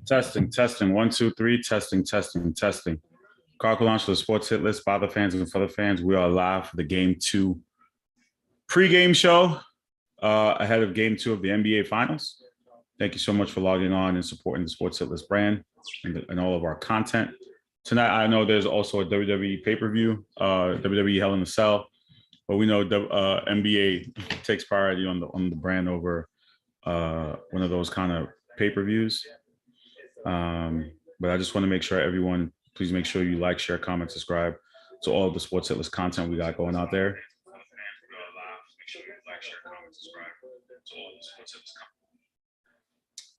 Testing, testing. One, two, three. Testing, testing, testing. Carl launch for the sports hit list by the fans and for the fans. We are live for the Game 2 pregame show ahead of Game 2 of the NBA Finals. Thank you so much for logging on and supporting the Sports Hit List brand and all of our content. Tonight, I know there's also a WWE pay-per-view, WWE Hell in a Cell, but we know NBA takes priority on the brand over one of those kind of pay-per-views. But I just want to make sure everyone, please make sure you like, share, comment, subscribe to all of the Sports Hit List content we got going out there.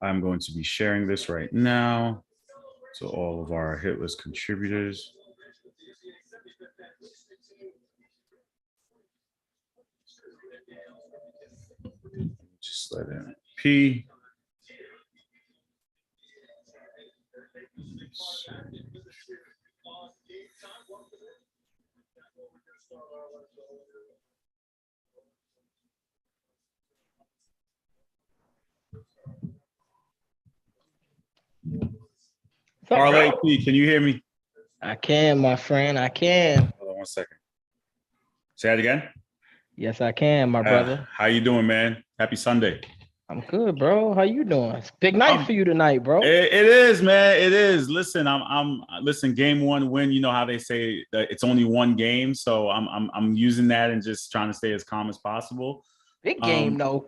I'm going to be sharing this right now to all of our Hit List contributors. Just let in P. Parlay P, can you hear me? I can, my friend. I can. Hold on 1 second. Say that again. Yes, I can, my brother. How you doing, man? Happy Sunday. I'm good, bro. How you doing? It's a big night for you tonight, bro. It is, man. It is. Listen, listen. Game 1 win. You know how they say that it's only one game, so I'm using that and just trying to stay as calm as possible. Big game, though.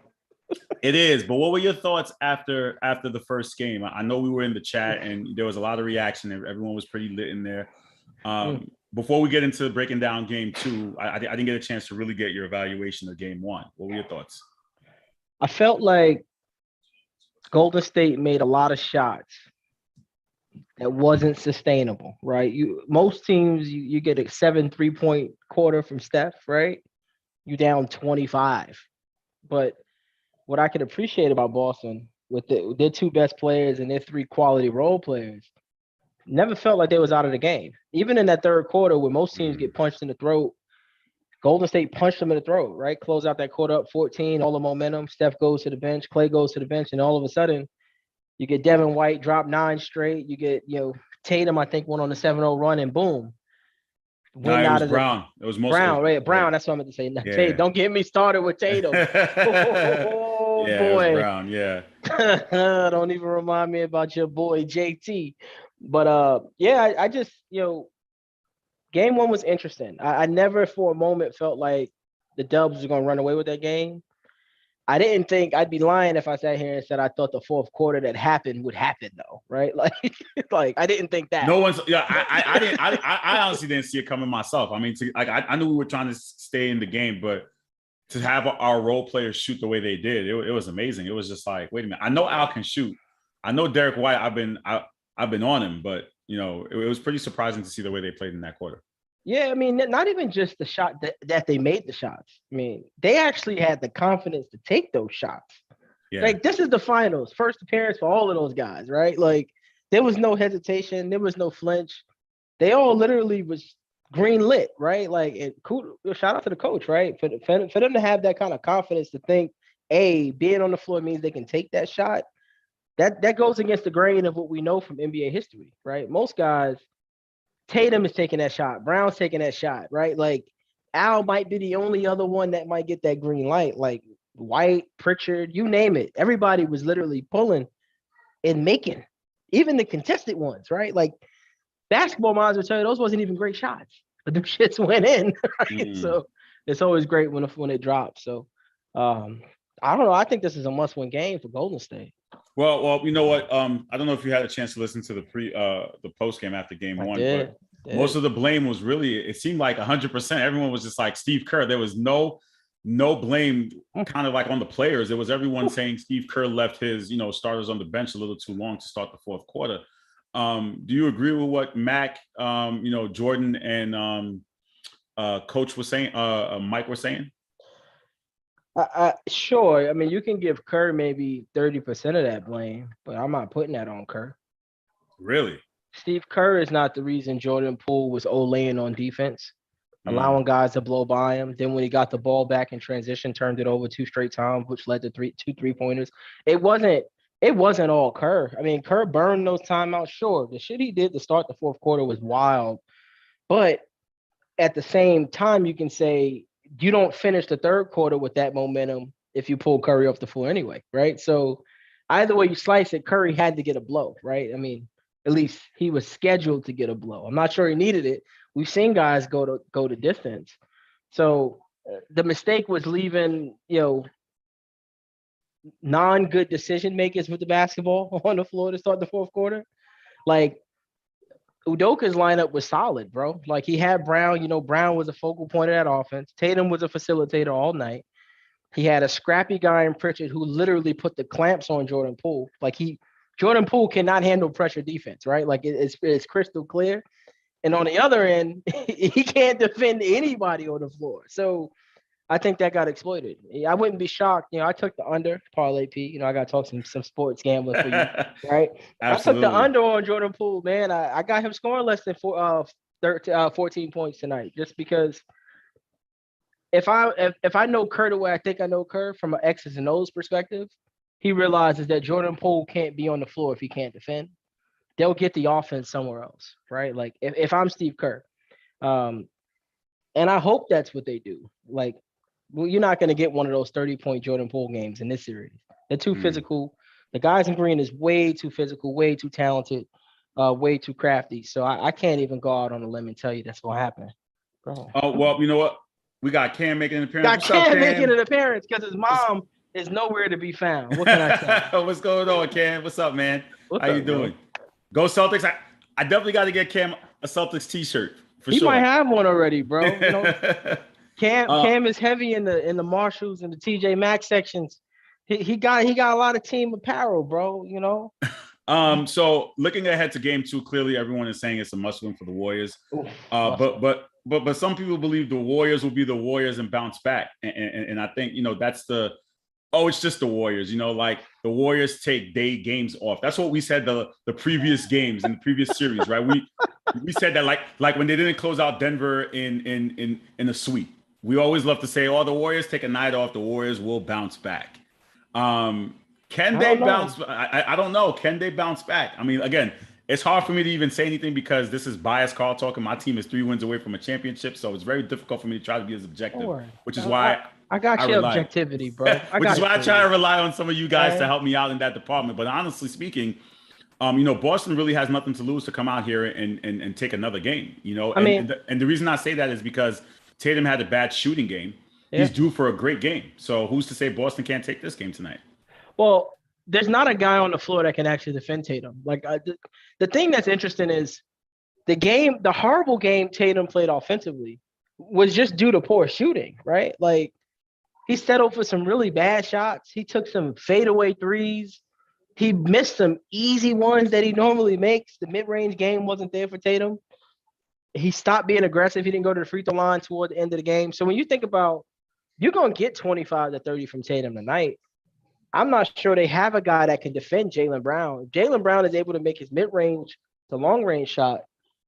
It is. But what were your thoughts after the first game? I know we were in the chat and there was a lot of reaction. Everyone was pretty lit in there. Before we get into breaking down Game 2, I didn't get a chance to really get your evaluation of Game 1. What were your thoughts? I felt like Golden State made a lot of shots that wasn't sustainable, right? Most teams, you get a 7 3-point quarter from Steph, right? You down 25. But what I could appreciate about Boston with their two best players and their 3 quality role players, never felt like they was out of the game. Even in that third quarter where most teams get punched in the throat, Golden State punched them in the throat, right? Close out that quarter up 14, all the momentum. Steph goes to the bench, Clay goes to the bench, and all of a sudden, you get Devin White drop 9 straight. You get, Tatum, I think, went on the 7-0 run, and boom. No, it was Brown. It was mostly Brown, right? Brown, that's what I meant to say. Yeah. Tatum, don't get me started with Tatum. Oh, yeah, boy. It was Brown, yeah. Don't even remind me about your boy, JT. But, I just, Game 1 was interesting. I never for a moment felt like the Dubs were going to run away with that game. I didn't think I'd be lying if I sat here and said I thought the fourth quarter that happened would happen, though, right? Like I didn't think that. No one's. Yeah, I didn't. I honestly didn't see it coming myself. I mean, I knew we were trying to stay in the game, but to have our role players shoot the way they did, it was amazing. It was just like, wait a minute. I know Al can shoot. I know Derek White. I've been on him, but it was pretty surprising to see the way they played in that quarter. Yeah, I mean, not even just the shot that they made the shots. I mean, they actually had the confidence to take those shots. Yeah. Like, this is the finals, first appearance for all of those guys, right? Like, there was no hesitation. There was no flinch. They all literally was green lit, right? Like, shout out to the coach, right? For them to have that kind of confidence to think, being on the floor means they can take that shot. That goes against the grain of what we know from NBA history, right? Most guys, Tatum is taking that shot. Brown's taking that shot, right? Like, Al might be the only other one that might get that green light. Like, White, Pritchard, you name it. Everybody was literally pulling and making, even the contested ones, right? Like, basketball minds will tell you those wasn't even great shots, but them shits went in, right? So it's always great when it drops. So I don't know. I think this is a must-win game for Golden State. Well, you know what? I don't know if you had a chance to listen to the post game after Game 1, but most of the blame was really, it seemed like 100%. Everyone was just like Steve Kerr. There was no blame kind of like on the players. It was everyone saying Steve Kerr left his starters on the bench a little too long to start the fourth quarter. Do you agree with what Mac, Jordan and Coach was saying? Mike was saying? Sure. I mean, you can give Kerr maybe 30% of that blame, but I'm not putting that on Kerr. Really? Steve Kerr is not the reason Jordan Poole was Olaying on defense, allowing guys to blow by him. Then when he got the ball back in transition, turned it over 2 straight times, which led to 2 3-pointers. It wasn't It wasn't all Kerr. I mean, Kerr burned those timeouts. Sure, the shit he did to start the fourth quarter was wild, but at the same time, you can say you don't finish the third quarter with that momentum if you pull Curry off the floor anyway, right? So either way you slice it, Curry had to get a blow, right? I mean, at least he was scheduled to get a blow. I'm not sure he needed it. We've seen guys go to distance. So the mistake was leaving, non-good decision makers with the basketball on the floor to start the fourth quarter. Like Udoka's lineup was solid, bro. Like he had Brown, Brown was a focal point of that offense. Tatum was a facilitator all night. He had a scrappy guy in Pritchard who literally put the clamps on Jordan Poole. Jordan Poole cannot handle pressure defense, right? Like it's crystal clear. And on the other end, he can't defend anybody on the floor. So I think that got exploited. I wouldn't be shocked. I took the under parlay P. I got to talk some sports gambling for you, right? Absolutely. I took the under on Jordan Poole, man. I got him scoring less than 14 points tonight, just because if I know Kerr the way I think I know Kerr from an X's and O's perspective, he realizes that Jordan Poole can't be on the floor if he can't defend. They'll get the offense somewhere else, right? Like if I'm Steve Kerr, and I hope that's what they do. Like, well, you're not going to get one of those 30-point Jordan Poole games in this series. They're too physical. The guys in green is way too physical, way too talented, way too crafty. So I can't even go out on a limb and tell you that's going to happen. Bro. Oh, well, you know what? We got Cam making an appearance. Got Cam making an appearance because his mom is nowhere to be found. What can I say? What's going on, Cam? What's up, man? What's How up, you doing? Bro? Go Celtics. I definitely got to get Cam a Celtics t-shirt for he sure. He might have one already, bro. Cam is heavy in the Marshalls and the TJ Maxx sections. He got a lot of team apparel, bro. So looking ahead to game 2, clearly everyone is saying it's a must-win for the Warriors. Oof, but some people believe the Warriors will be the Warriors and bounce back. And I think, that's it's just the Warriors, like the Warriors take games off. That's what we said the previous games in the previous series, right? We said that like when they didn't close out Denver in a sweep. We always love to say, the Warriors take a night off, the Warriors will bounce back. Can they bounce? I don't know. Can they bounce back? I mean, again, it's hard for me to even say anything because this is biased Carl talking. My team is 3 wins away from a championship, so it's very difficult for me to try to be as objective, which is why I got your objectivity, bro. Which is why I try to rry on some of you guys to help me out in that department. But honestly speaking, Boston really has nothing to lose to come out here and take another game. And the reason I say that is because Tatum had a bad shooting game. Yeah. He's due for a great game. So who's to say Boston can't take this game tonight? Well, there's not a guy on the floor that can actually defend Tatum. Like the thing that's interesting is the horrible game Tatum played offensively was just due to poor shooting, right? Like he settled for some really bad shots. He took some fadeaway threes. He missed some easy ones that he normally makes. The mid-range game wasn't there for Tatum. He stopped being aggressive. He didn't go to the free throw line toward the end of the game. So when you think about you're going to get 25 to 30 from Tatum tonight, I'm not sure they have a guy that can defend Jaylen Brown. If Jaylen Brown is able to make his mid-range to long-range shot,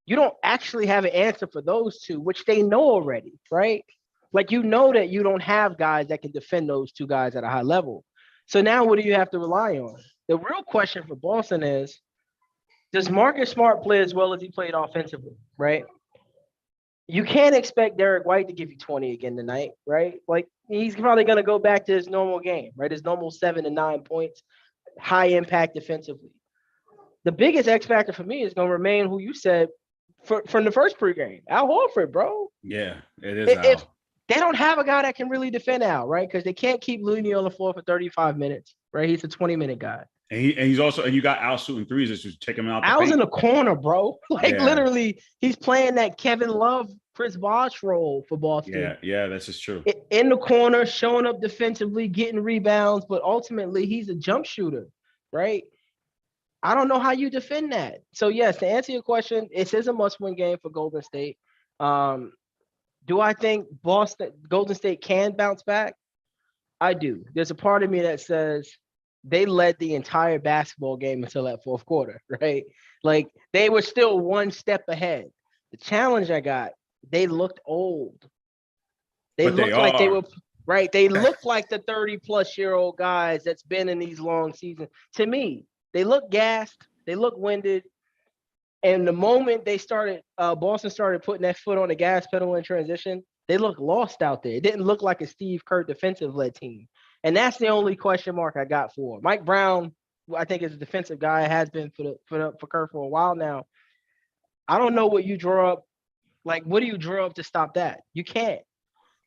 you don't actually have an answer for those two, which they know already, right? Like that you don't have guys that can defend those two guys at a high level. So now what do you have to rely on? The real question for Boston is, does Marcus Smart play as well as he played offensively, right? You can't expect Derek White to give you 20 again tonight, right? Like he's probably going to go back to his normal game, right? His normal 7 to 9 points, high impact defensively. The biggest X factor for me is going to remain who you said from the first pregame, Al Horford, bro. Yeah, it is Al. They don't have a guy that can really defend Al, right? Because they can't keep Looney on the floor for 35 minutes, right? He's a 20-minute guy. And he's also, and you got Al shooting threes. It's just check him out. Al's in the corner, bro. Literally, he's playing that Kevin Love, Chris Bosh role for Boston. Yeah, that's just true. In the corner, showing up defensively, getting rebounds, but ultimately he's a jump shooter, right? I don't know how you defend that. So yes, to answer your question, it is a must-win game for Golden State. Do I think Golden State can bounce back? I do. There's a part of me that says they led the entire basketball game until that fourth quarter, right? Like they were still one step ahead. The challenge I got, they looked old. They looked like they were right? They look like the 30-plus-year-old guys that's been in these long seasons. To me, they look gassed. They look winded. And the moment Boston started putting that foot on the gas pedal in transition, they looked lost out there. It didn't look like a Steve Kerr defensive-led team. And that's the only question mark I got for Mike Brown. I think is a defensive guy, has been for Kerr for a while now. I don't know what you draw up. Like, what do you draw up to stop that? You can't.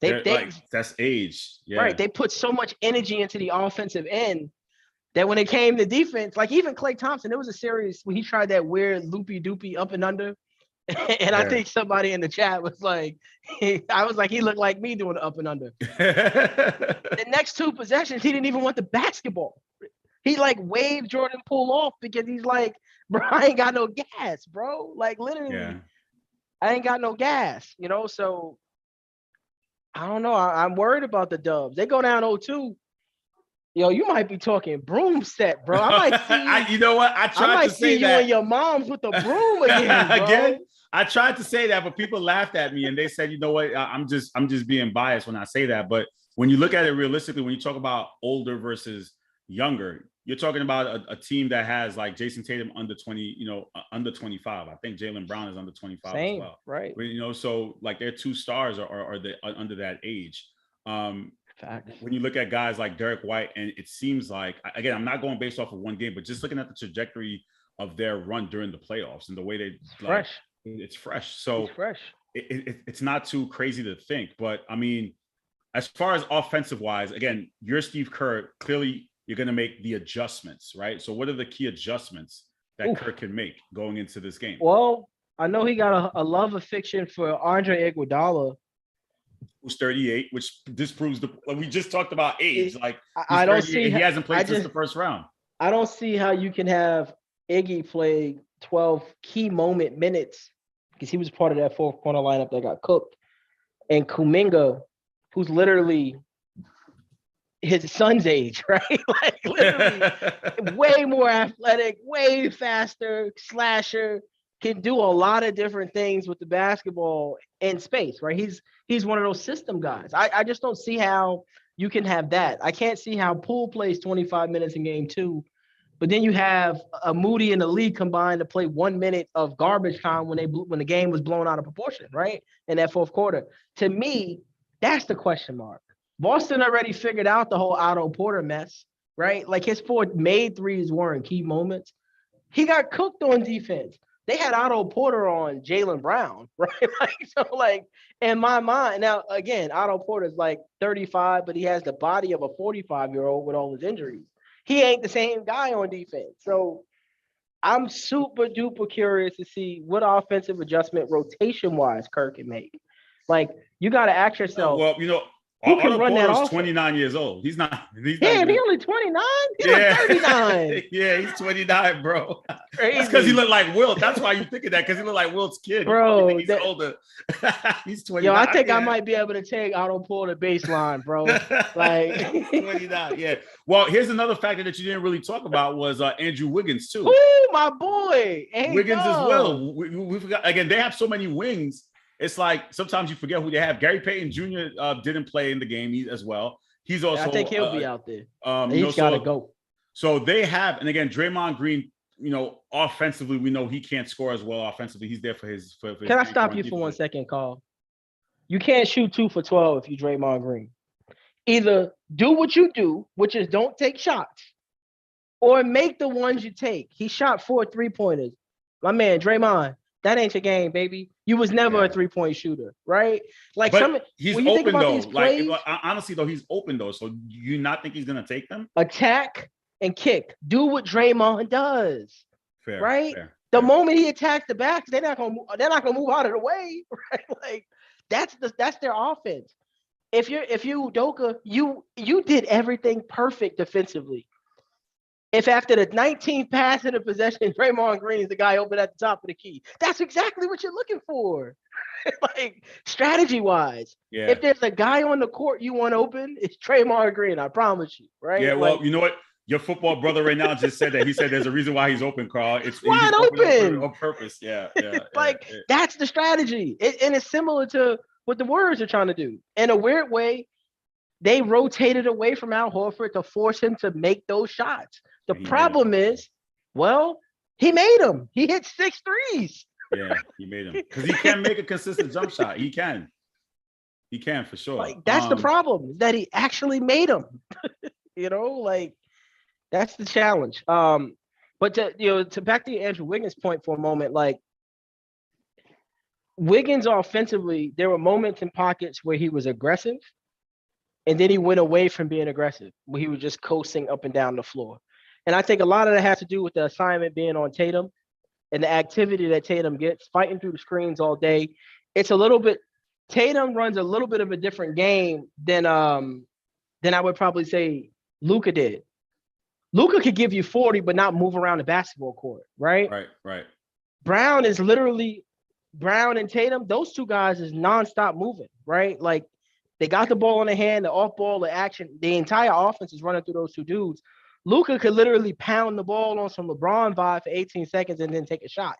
That's age. Yeah. Right. They put so much energy into the offensive end that when it came to defense, like even Klay Thompson, there was a series when he tried that weird loopy doopy up and under. And I think somebody in the chat was like, I was like, he looked like me doing the up and under. The next two possessions, he didn't even want the basketball. He like waved Jordan Poole off because he's like, bro, I ain't got no gas, bro. Like literally, I ain't got no gas, So I don't know. I'm worried about the Dubs. They go down 0-2. Yo, you might be talking broom set, bro. I might see you. You know what? I tried to say you that. and your moms with the broom again, bro. Again, I tried to say that, but people laughed at me and they said, you know what? I'm just being biased when I say that. But when you look at it realistically, when you talk about older versus younger, you're talking about a team that has like Jason Tatum under 20, under 25. I think Jaylen Brown is under 25 as well. Right. So like their two stars are under that age. Fact. When you look at guys like Derek White, and it seems like, again, I'm not going based off of one game, but just looking at the trajectory of their run during the playoffs and the way it's fresh. So it's fresh. It's not too crazy to think, but I mean, as far as offensive wise, again, you're Steve Kerr. Clearly, you're going to make the adjustments, right? So what are the key adjustments that Kerr can make going into this game? Well, I know he got a love affection for Andre Iguodala, who's 38, which disproves we just talked about age. I don't see he hasn't played since the first round. I don't see how you can have Iggy play 12 key moment minutes because he was part of that fourth corner lineup that got cooked, and Kuminga, who's literally his son's age, right? Like literally way more athletic, way faster, slasher, can do a lot of different things with the basketball in space, right? He's one of those system guys. I just don't see how you can have that. I can't see how Poole plays 25 minutes in game 2, but then you have a Moody and the league combined to play 1 minute of garbage time when the game was blown out of proportion, right? In that fourth quarter. To me, that's the question mark. Boston already figured out the whole Otto Porter mess, right? Like his 4 made threes weren't key moments. He got cooked on defense. They had Otto Porter on Jaylen Brown, right? In my mind, now again, Otto Porter's like 35, but he has the body of a 45-year-old with all his injuries. He ain't the same guy on defense. So I'm super duper curious to see what offensive adjustment rotation-wise Kirk can make. Like, you got to ask yourself. Well, who can run that off? 29 years old. He's not. He's only 29. He's like 39. Yeah, he's 29, bro. Crazy. That's because he looked like Wilt. That's why you thinking that, because he looked like Wilt's kid. Bro, he's older. He's 29. Yo, I think I might be able to take Otto Porter baseline, bro. Like 29. Yeah. Well, here's another factor that you didn't really talk about was Andrew Wiggins too. Ooh, my boy. Wiggins as well. We forgot again. They have so many wings. It's like sometimes you forget who they have. Gary Payton Jr. Didn't play in the game as well. He's also. I think he'll be out there. He's got to go. So they have, and again, Draymond Green. Offensively, we know he can't score as well. Offensively, he's there for his. Can I stop you for 1 second, Carl? You can't shoot 2 for 12 if you Draymond Green. Either do what you do, which is don't take shots, or make the ones you take. He shot 4 3-pointers. My man, Draymond. That ain't your game, baby. You was never a 3-point shooter, right? Like, but he's open though. Plays, honestly though, he's open though. So you not think he's gonna take them? Attack and kick. Do what Draymond does. Fair, right? Fair. The moment he attacks the backs, they're not gonna move out of the way, right? Like that's their offense. If you Udoka, you did everything perfect defensively. If after the 19th pass in the possession, Draymond Green is the guy open at the top of the key, that's exactly what you're looking for. Like strategy-wise. Yeah. If there's a guy on the court you want open, it's Draymond Green, I promise you, right? Yeah, well, you know what? Your football brother right now just said that. He said there's a reason why he's open, Carl. It's wide open on purpose. Yeah. That's the strategy. And it's similar to what the Warriors are trying to do. In a weird way, they rotated away from Al Horford to force him to make those shots. The problem is, well, he made them. He hit 6 threes. Yeah, he made them because he can't make a consistent jump shot. He can for sure. Like that's the problem, that he actually made them. Like that's the challenge. But to back to Andrew Wiggins' point for a moment, like Wiggins offensively, there were moments in pockets where he was aggressive, and then he went away from being aggressive, where he was just coasting up and down the floor. And I think a lot of that has to do with the assignment being on Tatum and the activity that Tatum gets, fighting through the screens all day. It's a little bit, Tatum runs a little bit of a different game than I would probably say Luka did. Luka could give you 40, but not move around the basketball court, right? Right. Brown and Tatum, those two guys is nonstop moving, right? Like they got the ball in the hand, the off ball, the action, the entire offense is running through those two dudes. Luka could literally pound the ball on some LeBron vibe for 18 seconds and then take a shot.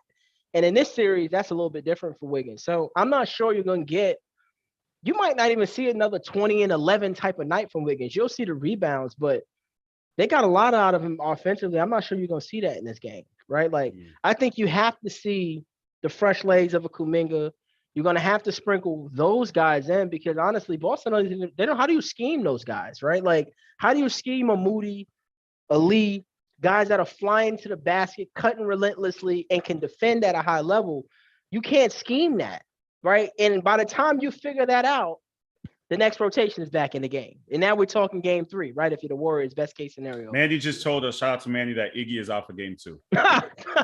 And in this series, that's a little bit different for Wiggins. So I'm not sure you might not even see another 20 and 11 type of night from Wiggins. You'll see the rebounds, but they got a lot out of him offensively. I'm not sure you're going to see that in this game, right? Like, I think you have to see the fresh legs of a Kuminga. You're going to have to sprinkle those guys in because, honestly, Boston, they don't, how do you scheme those guys, right? Like, how do you scheme a Moody, a Lee, guys that are flying to the basket, cutting relentlessly, and can defend at a high level? You can't scheme that, right? And by the time you figure that out, the next rotation is back in the game. And now we're talking game 3, right? If you're the Warriors, best case scenario. Mandy just told us, shout out to Mandy, that Iggy is out for game 2.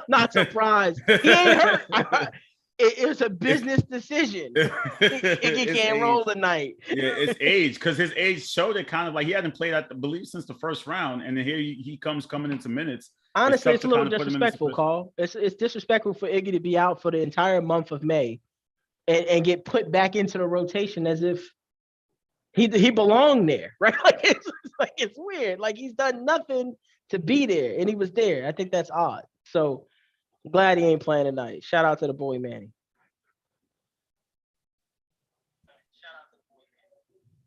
Not surprised. He ain't hurt. It was a business decision. Iggy can't roll tonight. Yeah, it's age, because his age showed it kind of like he hadn't played, I believe, since the first round. And then here he comes coming into minutes. Honestly, it's a little disrespectful, Carl. It's disrespectful for Iggy to be out for the entire month of May and get put back into the rotation as if he belonged there, right? It's weird. Like he's done nothing to be there, and he was there. I think that's odd. So I'm glad he ain't playing tonight. Shout out to the boy Manny.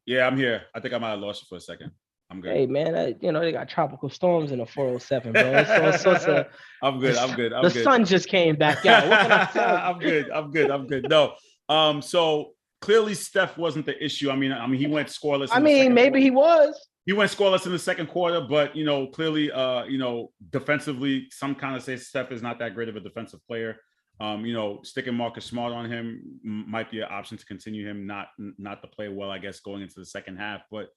Yeah, I'm here. I think I might have lost you for a second. I'm good. Hey man, they got tropical storms in the 407, bro. It's all sorts of. I'm good. The sun just came back out. What can I tell you? I'm good. No. So clearly Steph wasn't the issue. I mean, he went scoreless. Maybe he was. He went scoreless in the second quarter, but clearly, defensively, some kind of say Steph is not that great of a defensive player. Sticking Marcus Smart on him might be an option to continue him not to play well, I guess, going into the second half. But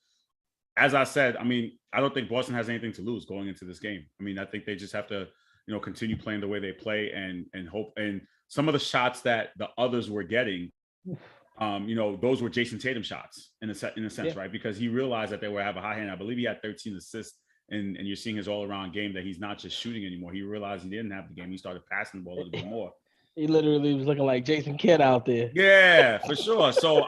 as I said, I don't think Boston has anything to lose going into this game. I think they just have to, continue playing the way they play and hope. And some of the shots that the others were getting, those were Jason Tatum shots in a sense, right? Because he realized that they would have a high hand. I believe he had 13 assists, and you're seeing his all-around game that he's not just shooting anymore. He realized he didn't have the game. He started passing the ball a little bit more. He literally was looking like Jason Kidd out there. Yeah, for sure. So,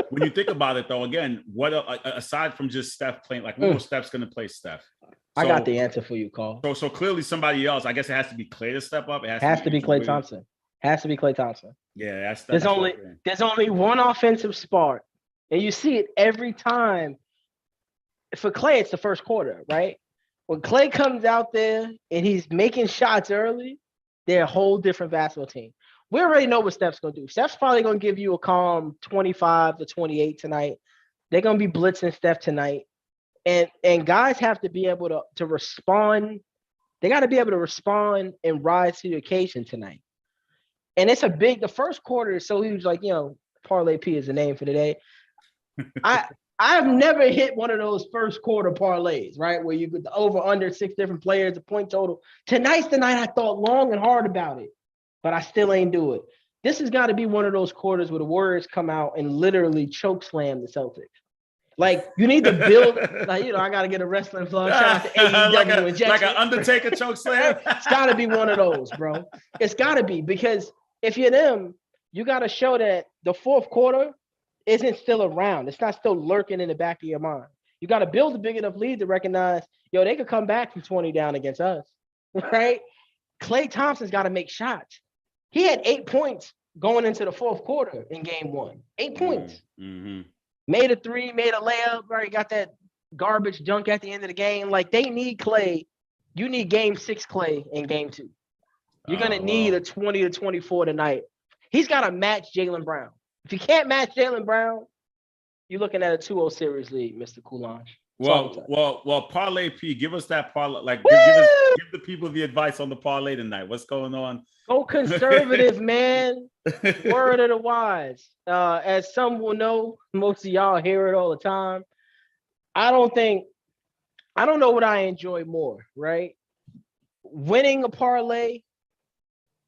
when you think about it, though, again, what aside from just Steph playing, like we know Steph's going to play Steph. I got the answer for you, Carl. So clearly somebody else. I guess it has to be Klay to step up. It has to be Klay Thompson. Has to be Klay Thompson. Yeah, there's only one offensive spark, and you see it every time. For Klay, it's the first quarter, right? When Klay comes out there and he's making shots early, they're a whole different basketball team. We already know what Steph's going to do. Steph's probably going to give you a calm 25 to 28 tonight. They're going to be blitzing Steph tonight. And guys have to be able to respond. They got to be able to respond and rise to the occasion tonight. And it's the first quarter is so huge, like, Parlay P is the name for the day. I've never hit one of those first quarter parlays, right? Where you get the over under 6 different players, the point total. Tonight's the night I thought long and hard about it, but I still ain't do it. This has got to be one of those quarters where the Warriors come out and literally choke slam the Celtics. Like, you need to build, I got to get a wrestling vlog. Shout out to AEW like an Undertaker choke slam. It's got to be one of those, bro. It's got to be, because if you're them, you got to show that the fourth quarter isn't still around. It's not still lurking in the back of your mind. You got to build a big enough lead to recognize, they could come back from 20 down against us, right? Klay Thompson's got to make shots. He had 8 points going into the fourth quarter in game 1. 8 points. Mm-hmm. Made a three, made a layup, right? Got that garbage dunk at the end of the game. Like, they need Clay. You need game 6 Clay in game 2. You're going to need a 20 to 24 tonight. He's got to match Jaylen Brown. If you can't match Jaylen Brown, you're looking at a 2-0 series lead, Mr. Coulange. Well, Parlay P, give us that parlay. Like, give the people the advice on the parlay tonight. What's going on? Go conservative, man. Word of the wise. As some will know, most of y'all hear it all the time. I don't know what I enjoy more, right? Winning a parlay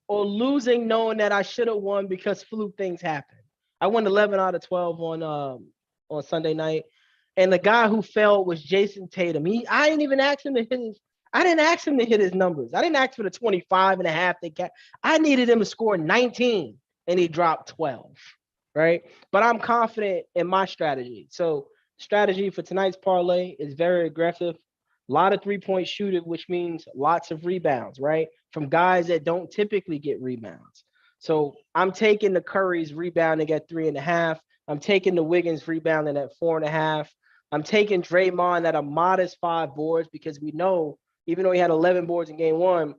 or losing knowing that I should have won because fluke things happen. I won 11 out of 12 on Sunday night. And the guy who fell was Jason Tatum. I didn't ask him to hit his numbers. I didn't ask for the 25 and a half. I needed him to score 19 and he dropped 12. Right. But I'm confident in my strategy. So strategy for tonight's parlay is very aggressive. A lot of 3-point shooting, which means lots of rebounds, right? From guys that don't typically get rebounds. So I'm taking the Curry's rebounding at 3.5. I'm taking the Wiggins rebounding at 4.5. I'm taking Draymond at a modest 5 boards because we know, even though he had 11 boards in game 1,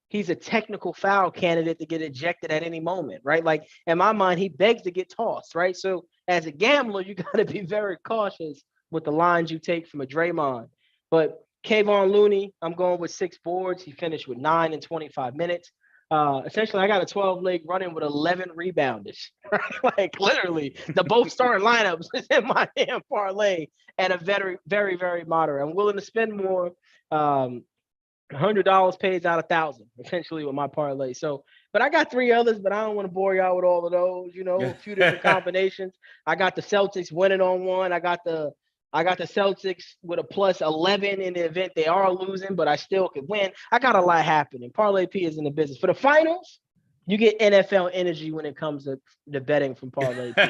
he's a technical foul candidate to get ejected at any moment, right? Like, in my mind, he begs to get tossed, right? So as a gambler, you got to be very cautious with the lines you take from a Draymond. But Kayvon Looney, I'm going with 6 boards. He finished with 9 in 25 minutes. Essentially, I got a 12-leg running with 11 rebounders. Right? Like, literally, the both starting lineups is in my damn parlay at a very, very, very moderate. I'm willing to spend more. $100 pays out 1,000, essentially, with my parlay. So, but I got 3 others, but I don't want to bore y'all with all of those. A few different combinations. I got the Celtics winning on one. I got the Celtics with a plus 11 in the event they are losing, but I still could win. I got a lot happening. Parlay P is in the business. For the finals, you get NFL energy when it comes to the betting from Parlay P.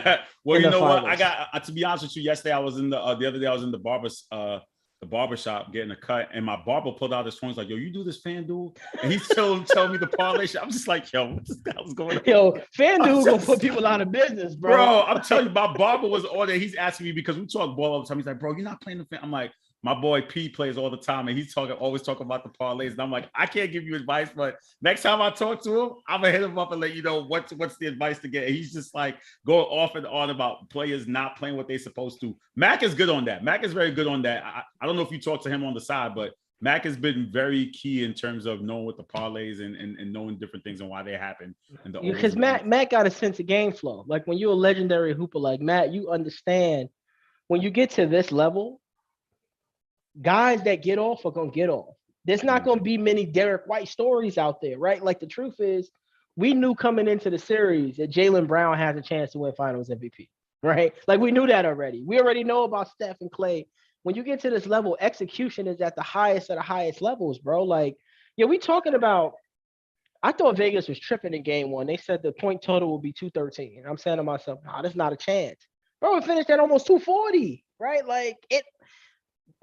Well, you know what? I got to be honest with you. Yesterday, I was in the other day. I was in the barbershop getting a cut, and my barber pulled out his phone. He's like, "Yo, you do this FanDuel?" And he's telling me the parlay shit. I'm just like, "Yo, what the hell's going on?" Yo, FanDuel gonna put people out of business, bro. Bro, I'm telling you, my barber was on there. He's asking me because we talk ball all the time. He's like, "Bro, you're not playing the fan." I'm like, my boy P plays all the time, and he's always talking about the parlays. And I'm like, I can't give you advice, but next time I talk to him, I'm gonna hit him up and let you know what's the advice to get. And he's just like going off and on about players not playing what they're supposed to. Mac is good on that. Mac is very good on that. I don't know if you talk to him on the side, but Mac has been very key in terms of knowing what the parlays and knowing different things and why they happen. Because Matt got a sense of game flow. Like, when you're a legendary hooper like Matt, you understand when you get to this level, guys that get off are going to get off. There's not going to be many Derek White stories out there, right? Like, the truth is, we knew coming into the series that Jaylen Brown has a chance to win Finals MVP, right? Like, we knew that already. We already know about Steph and Clay. When you get to this level, execution is at the highest of the highest levels, bro. Like, we talking about, I thought Vegas was tripping in game 1. They said the point total will be 213. I'm saying to myself, nah, that's not a chance. Bro, it finished at almost 240, right? Like,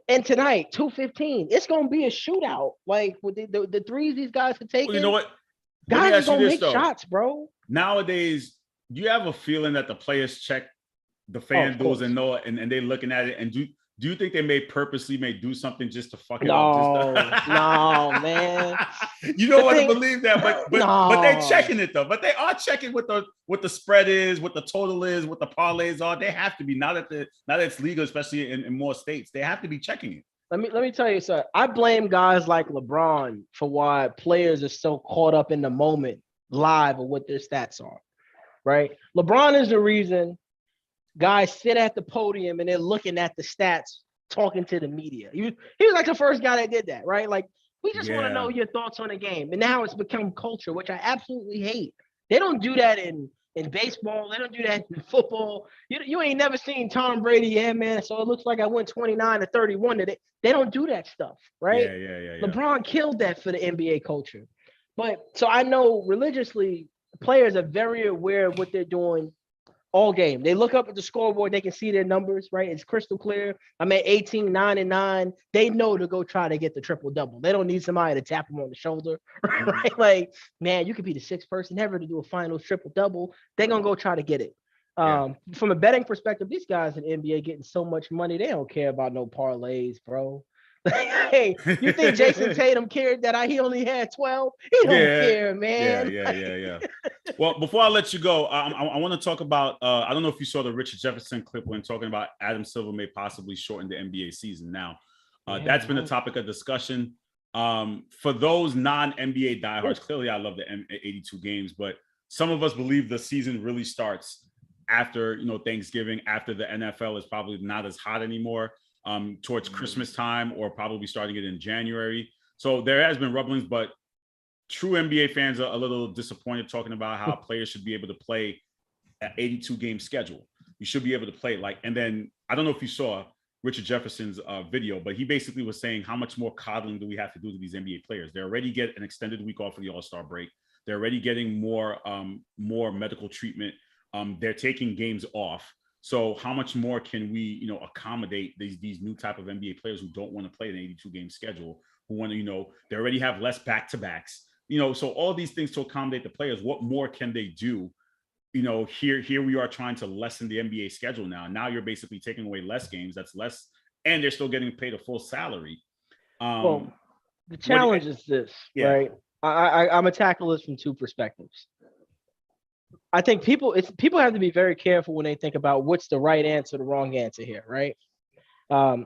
and tonight, 215. It's going to be a shootout. Like, with the threes these guys are taking. Well, you know what? Guys are going to make shots, bro. Nowadays, do you have a feeling that the players check the FanDuels and know it, and they're looking at it? And do you think they may purposely do something just to fuck it up? No, man. You don't want to believe that, but they're checking it though. But they are checking what the spread is, what the total is, what the parlays are. They have to be now that it's legal, especially in more states. They have to be checking it. Let me tell you, sir. I blame guys like LeBron for why players are so caught up in the moment, live, of what their stats are. Right? LeBron is the reason guys sit at the podium and they're looking at the stats, talking to the media. He was like the first guy that did that, right? Like, we just want to know your thoughts on the game. And now it's become culture, which I absolutely hate. They don't do that in baseball. They don't do that in football. You ain't never seen Tom Brady, yeah, man. So it looks like I went 29-31 today. They don't do that stuff, right? Yeah. LeBron killed that for the NBA culture. But so I know religiously, players are very aware of what they're doing all game. They look up at the scoreboard, they can see their numbers, right? It's crystal clear. I'm at 18, 9, and 9. They know to go try to get the triple-double. They don't need somebody to tap them on the shoulder, right? Like, man, you could be the 6th person ever to do a finals triple-double. They're going to go try to get it. From a betting perspective, these guys in the NBA getting so much money, they don't care about no parlays, bro. Hey, you think Jason Tatum cared that he only had 12? He don't care, man. Yeah. Well, before I let you go, I want to talk about, I don't know if you saw the Richard Jefferson clip when talking about Adam Silver may possibly shorten the NBA season. Now, that's been a topic of discussion. For those non-NBA diehards, clearly I love the 82 games, but some of us believe the season really starts after, Thanksgiving, after the NFL is probably not as hot anymore. Towards Christmas time, or probably starting it in January. So there has been rumblings, but true NBA fans are a little disappointed talking about how players should be able to play an 82 game schedule. You should be able to play and then I don't know if you saw Richard Jefferson's video, but he basically was saying how much more coddling do we have to do to these NBA players? They already get an extended week off for the All-Star break. They're already getting more medical treatment. They're taking games off. So how much more can we, accommodate these new type of NBA players who don't want to play an 82 game schedule, who want to, they already have less back-to-backs, so all these things to accommodate the players. What more can they do? Here we are trying to lessen the NBA schedule now. Now you're basically taking away less games. That's less, and they're still getting paid a full salary. Well, the challenge is this, right? I'm gonna tackle this from two perspectives. I think people have to be very careful when they think about what's the right answer, the wrong answer here, right? And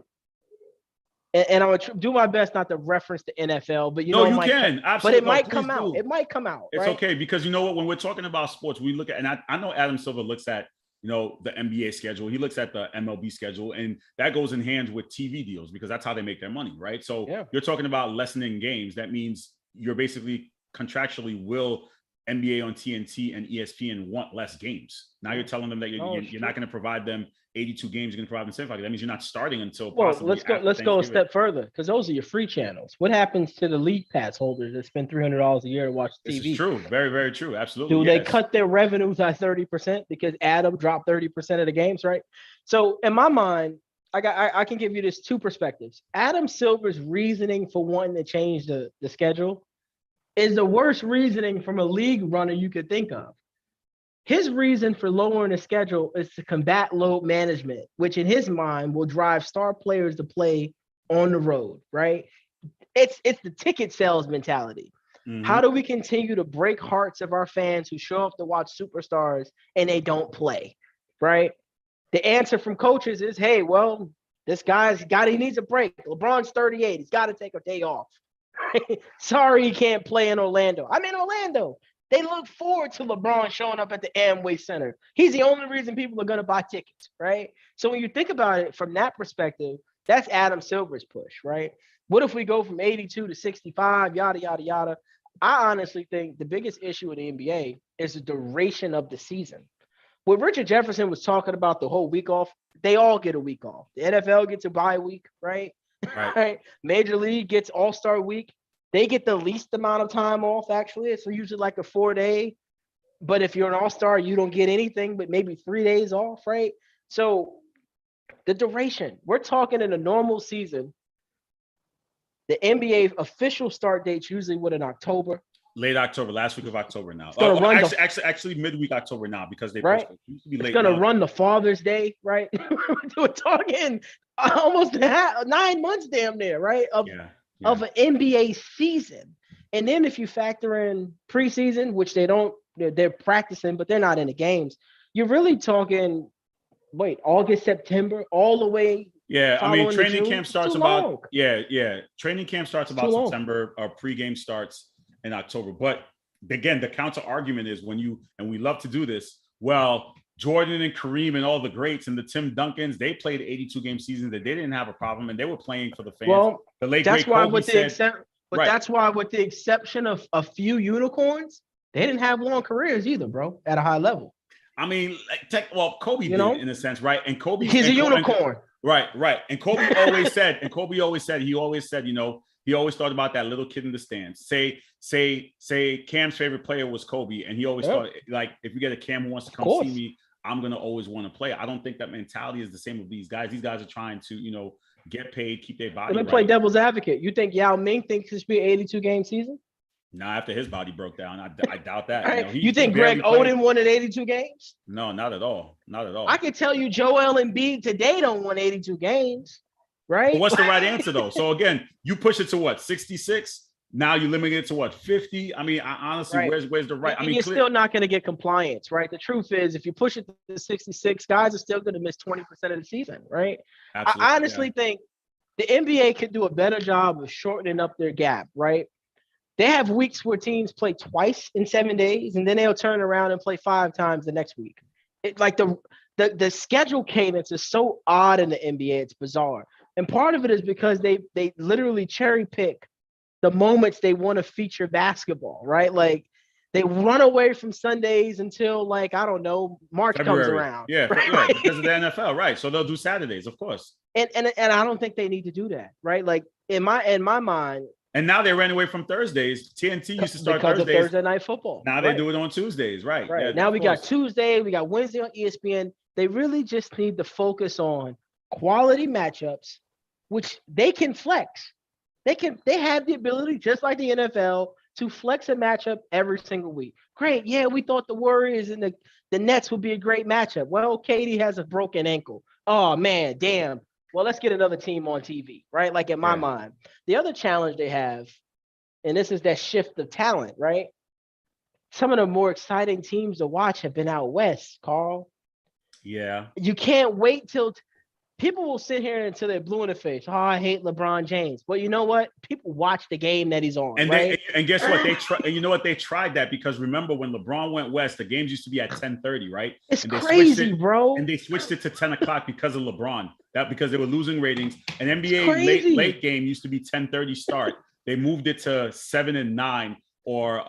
I'm gonna do my best not to reference the NFL, but you can absolutely, but it might come out. It might come out. It's right? okay, because you know what? When we're talking about sports, we look at, and I know Adam Silver looks at the NBA schedule. He looks at the MLB schedule, and that goes in hand with TV deals because that's how they make their money, right? So you're talking about lessening games. That means you're basically contractually will NBA on TNT and ESPN want less games. Now you're telling them that you're not going to provide them 82 games. You're going to provide them 75. That means you're not starting until possibly let's go a step further, because those are your free channels. What happens to the league pass holders that spend $300 a year to watch TV? This is true. Very, very true. Absolutely. Do they cut their revenues by 30% because Adam dropped 30% of the games, right? So in my mind, I can give you this two perspectives. Adam Silver's reasoning for wanting to change the schedule is the worst reasoning from a league runner you could think of. His reason for lowering the schedule is to combat load management, which in his mind will drive star players to play on the road, right? It's the ticket sales mentality. Mm-hmm. How do we continue to break hearts of our fans who show up to watch superstars and they don't play, right? The answer from coaches is, hey, well, this he needs a break. LeBron's 38. He's got to take a day off. Sorry, he can't play in Orlando. I'm in Orlando. They look forward to LeBron showing up at the Amway Center. He's the only reason people are going to buy tickets, right? So when you think about it from that perspective, that's Adam Silver's push, right? What if we go from 82 to 65, yada, yada, yada? I honestly think the biggest issue with the NBA is the duration of the season. What Richard Jefferson was talking about, the whole week off, they all get a week off. The NFL gets a bye week, right? Right. Major League gets All-Star week. They get the least amount of time off, actually. It's usually like a 4-day. But if you're an All-Star, you don't get anything but maybe 3 days off, right? So the duration, we're talking in a normal season. The NBA official start date's usually in October. Late October, last week of October now. Actually midweek October now, because they right. It's going to run the Father's Day, right? We're talking almost 9 months damn near, right? Of an NBA season. And then if you factor in preseason, which they're practicing, but they're not in the games, you're really talking, August, September, all the way. Yeah, I mean, training camp starts about, training camp starts about September, or pregame starts in October. But again, the counter argument is and we love to do this, well, Jordan and Kareem and all the greats and the Tim Duncans, they played 82 game seasons that they didn't have a problem, and they were playing for the fans. Well, that's why with the exception of a few unicorns, they didn't have long careers either, bro, at a high level. I mean, Kobe did in a sense, right? And Kobe, he's a unicorn. Right. And Kobe always said, he always thought about that little kid in the stands. Say Cam's favorite player was Kobe, and he always thought, like, if you get a Cam who wants to come see me, I'm gonna always want to play. I don't think that mentality is the same with these guys. These guys are trying to, get paid, keep their body. Let me play devil's advocate. You think Yao Ming thinks this should be an 82 game season? Now, after his body broke down, I doubt that. Right. You think Greg Oden won in 82 games? No, not at all. Not at all. I can tell you Joel Embiid today don't win 82 games, right? But what's the right answer, though? So, again, you push it to what, 66? Now you limit it to what, 50? I mean, honestly, right. where's the right? I mean, you're still not going to get compliance, right? The truth is, if you push it to 66, guys are still going to miss 20% of the season, right? Absolutely, I honestly think the NBA could do a better job of shortening up their gap, right? They have weeks where teams play twice in 7 days, and then they'll turn around and play 5 times the next week. The schedule cadence is so odd in the NBA, it's bizarre. And part of it is because they literally cherry pick the moments they want to feature basketball, right? Like they run away from Sundays until like, I don't know, March February comes around. Yeah, right? Because of the NFL, right? So they'll do Saturdays, of course. And I don't think they need to do that, right? Like in my mind. And now they ran away from Thursdays. TNT used to start because Thursdays. Of Thursday night football. Now they do it on Tuesdays, right? Right. Yeah, now we got Tuesday, we got Wednesday on ESPN. They really just need to focus on quality matchups, which they can flex. They have the ability, just like the NFL, to flex a matchup every single week. Great. Yeah, we thought the Warriors and the Nets would be a great matchup. Well, Katie has a broken ankle. Oh, man, damn. Well, let's get another team on TV, right? Like in my mind. The other challenge they have, and this is that shift of talent, right? Some of the more exciting teams to watch have been out west, Carl. Yeah. You can't wait till people will sit here until they're blue in the face. Oh, I hate LeBron James. Well, you know what? People watch the game that he's on. And right? And guess what? You know what? They tried that because remember when LeBron went west, the games used to be at 10:30, right? It's crazy, bro. And they switched it to 10 o'clock because of LeBron. That because they were losing ratings. And NBA late game used to be 10:30 start. They moved it to 7 and 9. Or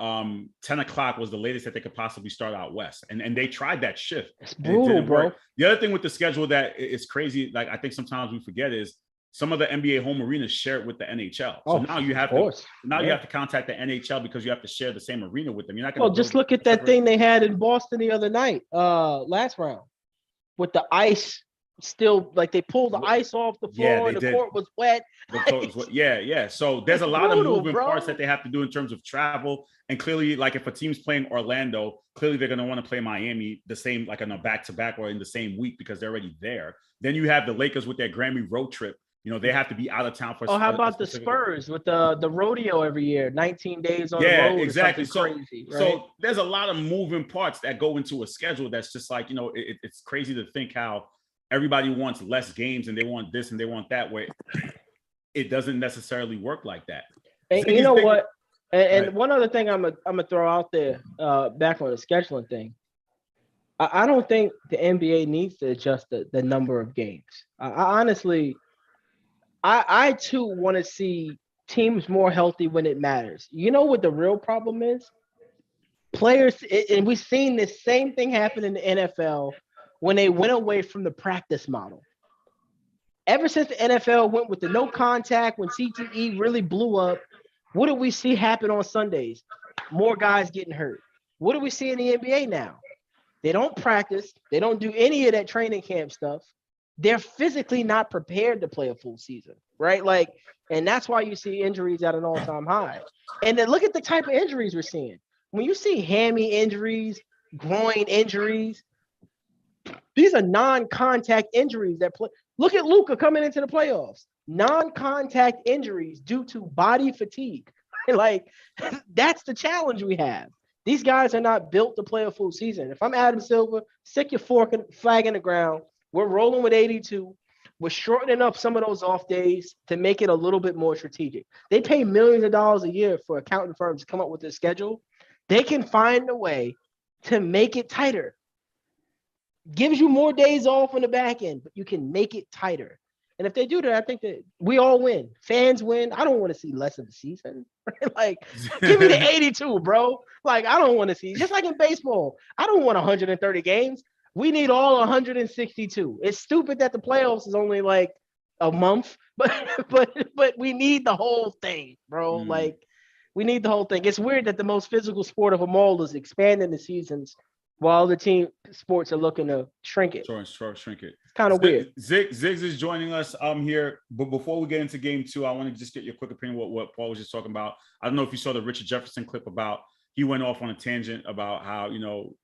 10 o'clock was the latest that they could possibly start out west. And they tried that shift. It's brutal, bro. Work. The other thing with the schedule that is crazy, like I think sometimes we forget is some of the NBA home arenas share it with the NHL. So now you have you have to contact the NHL because you have to share the same arena with them. You're not going to just look at that thing they had in Boston the other night, last round, with the ice. Still, like they pulled the ice off the floor and the court was wet. Yeah. So there's a lot of moving parts that they have to do in terms of travel. And clearly, like if a team's playing Orlando, clearly they're going to want to play Miami the same, like on a back-to-back or in the same week because they're already there. Then you have the Lakers with their Grammy road trip. You know, they have to be out of town for. Oh, how about the Spurs with the rodeo every year, 19 days on the road? Yeah, exactly. So, crazy, right? So there's a lot of moving parts that go into a schedule that's just like, you know, it's crazy to think how everybody wants less games and they want this and they want that way. It doesn't necessarily work like that. And you know what? And one other thing I'm gonna throw out there, back on the scheduling thing. I don't think the NBA needs to adjust the number of games. I honestly, I too want to see teams more healthy when it matters. You know what the real problem is? Players, and we've seen this same thing happen in the NFL when they went away from the practice model. Ever since the NFL went with the no contact, when CTE really blew up, what do we see happen on Sundays? More guys getting hurt. What do we see in the NBA now? They don't practice. They don't do any of that training camp stuff. They're physically not prepared to play a full season, right? Like, and that's why you see injuries at an all-time high. And then look at the type of injuries we're seeing. When you see hammy injuries, groin injuries, these are non-contact injuries that play. Look at Luka coming into the playoffs. Non-contact injuries due to body fatigue. Like, that's the challenge we have. These guys are not built to play a full season. If I'm Adam Silver, stick your flag in the ground. We're rolling with 82. We're shortening up some of those off days to make it a little bit more strategic. They pay millions of dollars a year for accounting firms to come up with this schedule. They can find a way to make it tighter. Gives you more days off on the back end, but you can make it tighter. And if they do that, I think that we all win. Fans win. I don't want to see less of the season. Like, give me the 82, bro. Like, I don't want to see, just like in baseball, I don't want 130 games. We need all 162. It's stupid that the playoffs is only like a month, but we need the whole thing, bro. Like, we need the whole thing. It's weird that the most physical sport of them all is expanding the seasons while the team sports are looking to shrink it. Shrink it. kind of weird. Ziggs is joining us here. But before we get into game 2, I want to just get your quick opinion what Paul was just talking about. I don't know if you saw the Richard Jefferson clip about he went off on a tangent about how,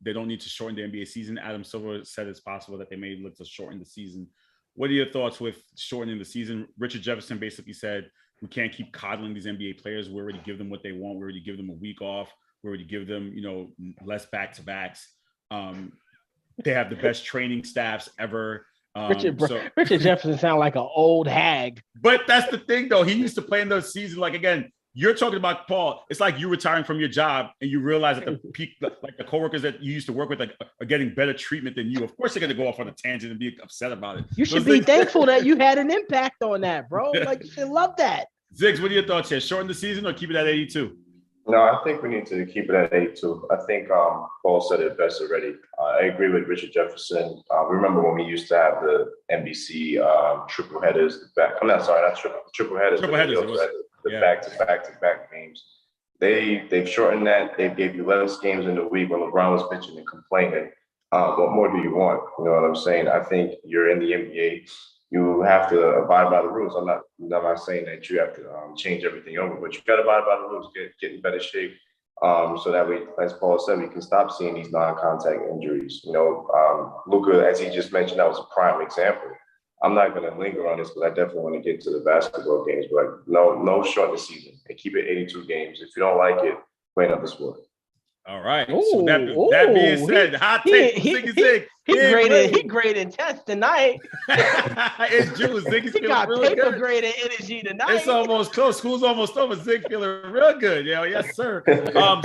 they don't need to shorten the NBA season. Adam Silver said it's possible that they may look to shorten the season. What are your thoughts with shortening the season? Richard Jefferson basically said, we can't keep coddling these NBA players. We already give them what they want. We already give them a week off. We already give them, less back-to-backs. They have the best training staffs ever. Richard Jefferson sound like an old hag. But that's the thing, though. He used to play in those seasons. Like, again, you're talking about, Paul, it's like you retiring from your job and you realize at the peak, like the coworkers that you used to work with are getting better treatment than you. Of course, they're going to go off on a tangent and be upset about it. You should be thankful that you had an impact on that, bro. Like, you should love that. Ziggs, what are your thoughts here? Shorten the season or keep it at 82? No, I think we need to keep it at 82. I think Paul said it best already. I agree with Richard Jefferson. Remember when we used to have the NBC triple headers? Triple headers. The back-to-back games. They've shortened that. They gave you less games in the week when LeBron was pitching and complaining. What more do you want? You know what I'm saying? I think you're in the NBA. You have to abide by the rules. I'm not saying that you have to change everything over, but you got to abide by the rules, get in better shape, so that we, as Paul said, we can stop seeing these non-contact injuries. Luka, as he just mentioned, that was a prime example. I'm not going to linger on this because I definitely want to get to the basketball games, but no shorten the season and keep it 82 games. If you don't like it, play another sport. All right. So that being said, hot take. He graded tests tonight. It's June. Ziggy's he feeling got really paper good. graded energy tonight. It's almost close. School's almost over. Zig feeling real good. Yes, sir.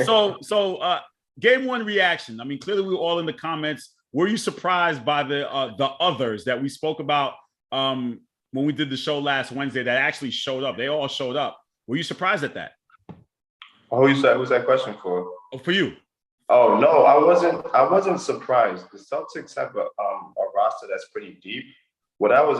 So game 1 reaction. I mean, clearly we were all in the comments. Were you surprised by the others that we spoke about when we did the show last Wednesday that actually showed up? They all showed up. Were you surprised at that? Who's that question for? Oh, for you. Oh no, I wasn't surprised. The Celtics have a roster that's pretty deep. What I was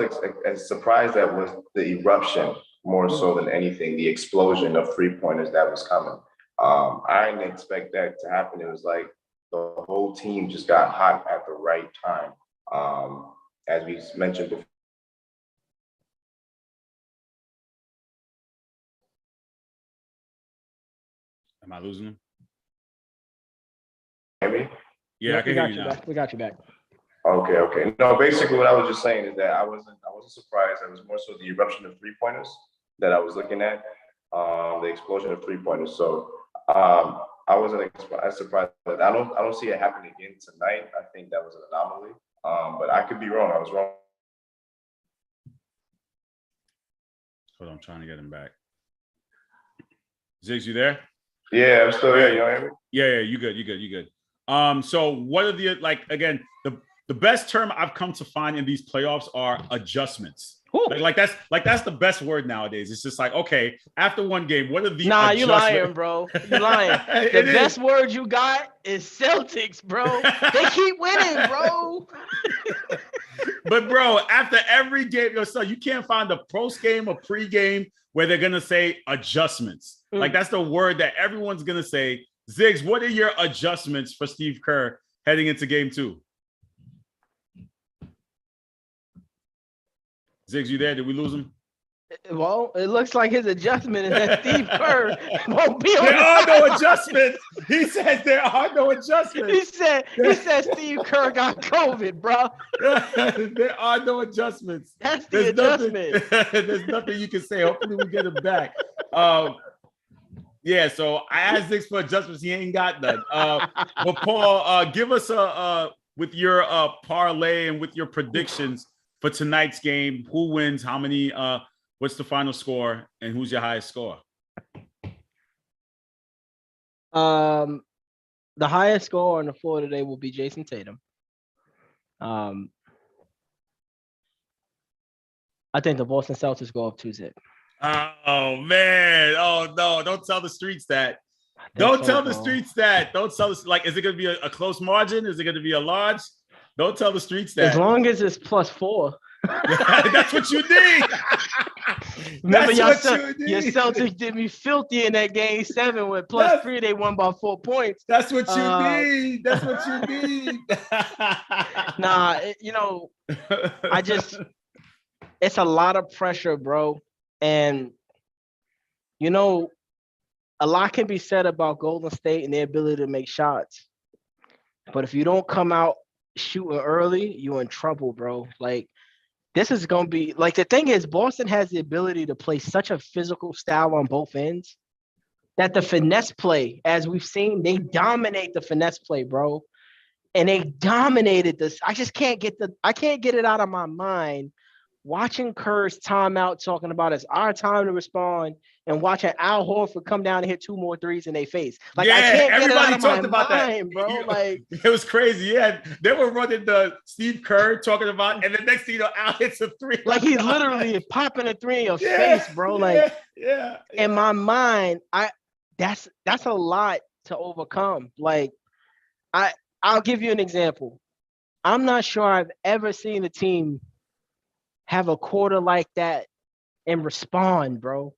surprised at was the eruption more so than anything, the explosion of 3-pointers that was coming. I didn't expect that to happen. It was like the whole team just got hot at the right time. As we mentioned before. Am I losing them? Hear me? Yeah, I can hear you now. We got you back. Okay. No, basically what I was just saying is that I wasn't surprised. It was more so the eruption of 3-pointers that I was looking at, the explosion of 3-pointers. So I wasn't as surprised. But I don't see it happening again tonight. I think that was an anomaly. But I could be wrong. I was wrong. Hold on, I'm trying to get him back. Ziggs, you there? Yeah, I'm still here. You know what I mean? Yeah, you good. So what are again, the best term I've come to find in these playoffs are adjustments. Like that's the best word nowadays. It's just like, okay, after one game, what are the adjustments? You lying, bro. You lying. The best word you got is Celtics, bro. They keep winning, bro. But bro, after every game, so you can't find a post game or pre-game where they're gonna say adjustments. Like that's the word that everyone's gonna say. Ziggs, what are your adjustments for Steve Kerr heading into game 2? Ziggs, you there? Did we lose him? Well, it looks like his adjustment is that Steve Kerr won't be on. There are no adjustments. He says there are no adjustments. He said Steve Kerr got COVID, bro. There are no adjustments. That's the adjustment. There's nothing you can say. Hopefully we get him back. Yeah, so I asked Ziggs for adjustments. He ain't got none. But Paul, give us with your parlay and with your predictions for tonight's game. Who wins? How many? What's the final score? And who's your highest score? The highest score on the floor today will be Jason Tatum. I think the Boston Celtics go up 2-0. Oh man! Oh no! Don't tell the streets that. Don't tell the streets that. Don't tell us. Like, is it going to be a close margin? Is it going to be a large? Don't tell the streets that. As long as it's +4. That's what you need. Remember your Celtics did me filthy in that game 7 with +3. They won by 4 points. That's what you need. That's what you need. It's a lot of pressure, bro. And, a lot can be said about Golden State and their ability to make shots. But if you don't come out shooting early, you're in trouble, bro. Like, this is going to be like, the thing is, Boston has the ability to play such a physical style on both ends that the finesse play, as we've seen, they dominate the finesse play, bro. And they dominated this. I can't get it out of my mind watching Kerr's timeout talking about it's our time to respond and watching Al Horford come down and hit 2 more threes in their face. Like, I can't get it out of my mind, bro. Like, it was crazy. Yeah, they were running the Steve Kerr talking about, and the next thing you know, Al hits a 3. Like, he's literally popping a 3 in your face, bro. Like, in my mind, that's a lot to overcome. Like, I'll give you an example. I'm not sure I've ever seen a team have a quarter like that and respond, bro.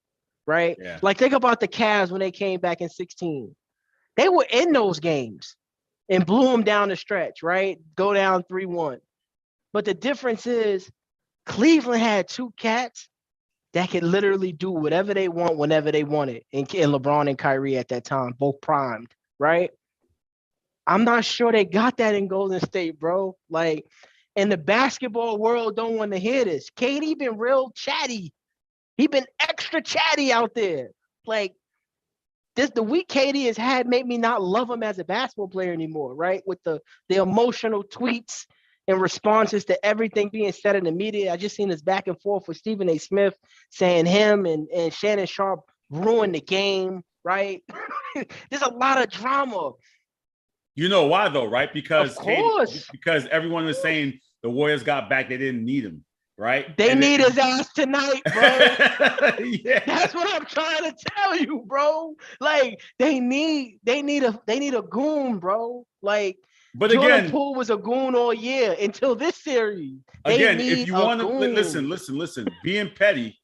Right? Yeah. Like, think about the Cavs when they came back in 16. They were in those games and blew them down the stretch, right? Go down 3-1. But the difference is Cleveland had 2 cats that could literally do whatever they want whenever they want it. And LeBron and Kyrie at that time, both primed, right? I'm not sure they got that in Golden State, bro. Like, and the basketball world don't want to hear this. KD been real chatty. He been extra chatty out there. Like, the week KD has had made me not love him as a basketball player anymore, right? With the emotional tweets and responses to everything being said in the media. I just seen this back and forth with Stephen A. Smith saying him and Shannon Sharp ruined the game, right? There's a lot of drama. You know why though, right? Because of course, because everyone was saying the Warriors got back, they didn't need him, right? They need his ass tonight, bro. Yeah. That's what I'm trying to tell you, bro. Like, they need a goon, bro. Like, but Jordan again, Poole was a goon all year until this series. Again, if you want to listen, being petty,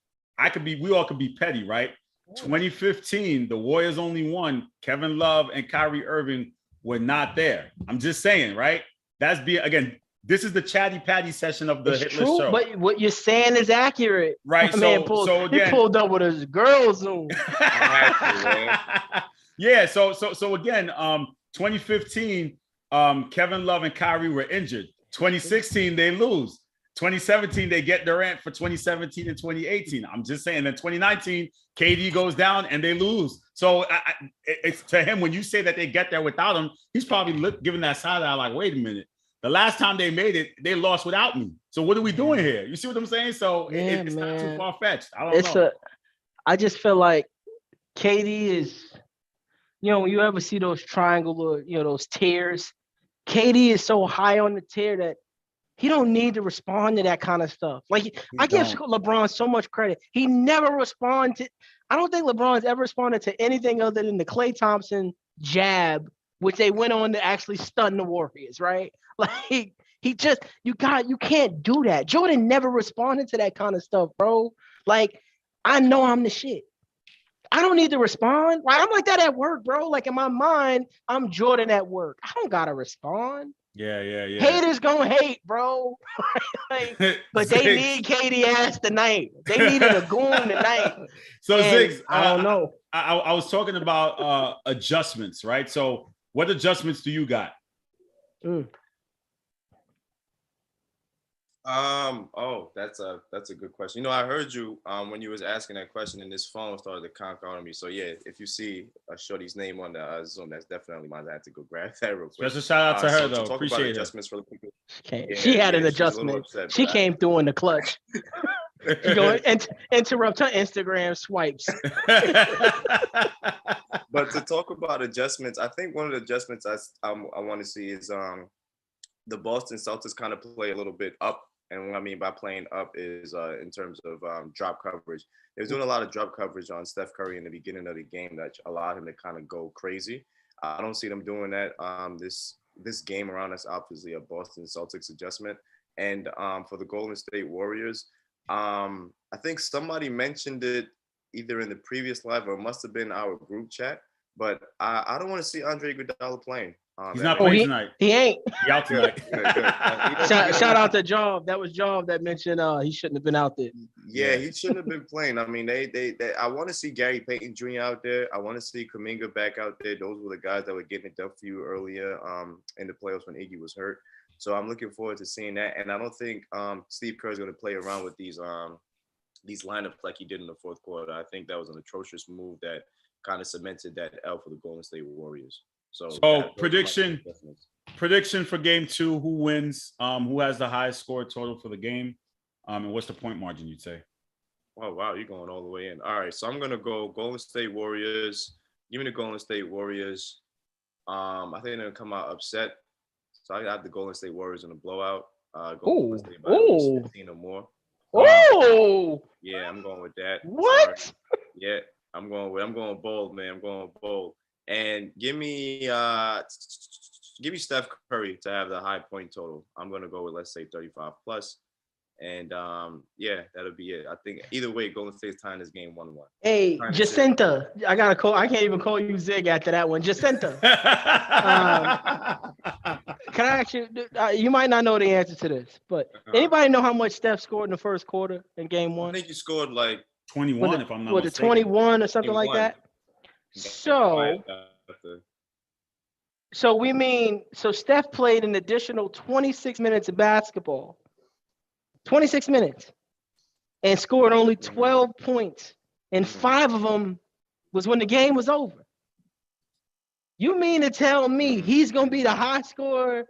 we all could be petty, right? 2015, the Warriors only won. Kevin Love and Kyrie Irving were not there. I'm just saying, right? This is the chatty patty session of the Hitless show. But what you're saying is accurate. Right. He pulled up with his girl Zoom. Yeah. So again, 2015, Kevin Love and Kyrie were injured. 2016, they lose. 2017, they get Durant for 2017 and 2018. I'm just saying that 2019, KD goes down and they lose. So it's to him, when you say that they get there without him, he's probably giving that side eye like, wait a minute. The last time they made it, they lost without me. So what are we doing here? You see what I'm saying? So it's not too far-fetched. I don't know. I just feel like KD is, when you ever see those triangular, those tiers, KD is so high on the tier that he don't need to respond to that kind of stuff. Like, I give LeBron so much credit. He never responded. I don't think LeBron's ever responded to anything other than the Klay Thompson jab, which they went on to actually stun the Warriors, right? Like, you can't do that. Jordan never responded to that kind of stuff, bro. Like, I know I'm the shit. I don't need to respond. Like, I'm like that at work, bro. Like, in my mind, I'm Jordan at work. I don't gotta respond. Yeah. Haters gonna hate, bro. But they need KD ass tonight. They needed a goon tonight. So Ziggs, I don't know. I was talking about adjustments, right? So what adjustments do you got? That's a good question. I heard you when you was asking that question, and this phone started to conk on me. So yeah, if you see a shorty's name on the Zoom, that's definitely mine. I had to go grab that real quick. Just a shout out to her though. To Appreciate adjustments really quickly. She had an adjustment. She came through in the clutch. She going interrupt her Instagram swipes. But to talk about adjustments, I think one of the adjustments I want to see is the Boston Celtics kind of play a little bit up. And what I mean by playing up is in terms of drop coverage. They was doing a lot of drop coverage on Steph Curry in the beginning of the game that allowed him to kind of go crazy. I don't see them doing that this game around. That's obviously a Boston Celtics adjustment. And for the Golden State Warriors, I think somebody mentioned it either in the previous live or it must have been our group chat. But I don't want to see Andre Iguodala playing. He's not playing tonight. He ain't. He out tonight. Good. Shout out to Job. That was Job that mentioned he shouldn't have been out there. Yeah, he shouldn't have been playing. I mean, they I want to see Gary Payton Jr. out there. I want to see Kuminga back out there. Those were the guys that were getting it done for you earlier in the playoffs when Iggy was hurt. So I'm looking forward to seeing that. And I don't think Steve Kerr is going to play around with these lineups like he did in the fourth quarter. I think that was an atrocious move that kind of cemented that L for the Golden State Warriors. So prediction for game 2, who wins? Who has the highest score total for the game? And what's the point margin, you'd say? Oh, wow, you're going all the way in. All right, so I'm going to go Golden State Warriors. Give me the Golden State Warriors. I think they're going to come out upset. So I got the Golden State Warriors in a blowout. Golden State by at least 15 or more. Yeah, I'm going with that. What? Sorry. Yeah, I'm going bold, man. I'm going bold. And give me Steph Curry to have the high point total. I'm going to go with, let's say, 35 plus. And yeah, that'll be it. I think either way, Golden State's tying this game 1-1. Hey, Jacinta, I gotta call. I can't even call you Zig after that one. Jacinta, can I ask you? You might not know the answer to this, but anybody know how much Steph scored in the first quarter in game 1? I think he scored like 21, if I'm not mistaken. 21 or something 21. Like that. So Steph played an additional 26 minutes of basketball. 26 minutes and scored only 12 points, and 5 of them was when the game was over. You mean to tell me he's going to be the high scorer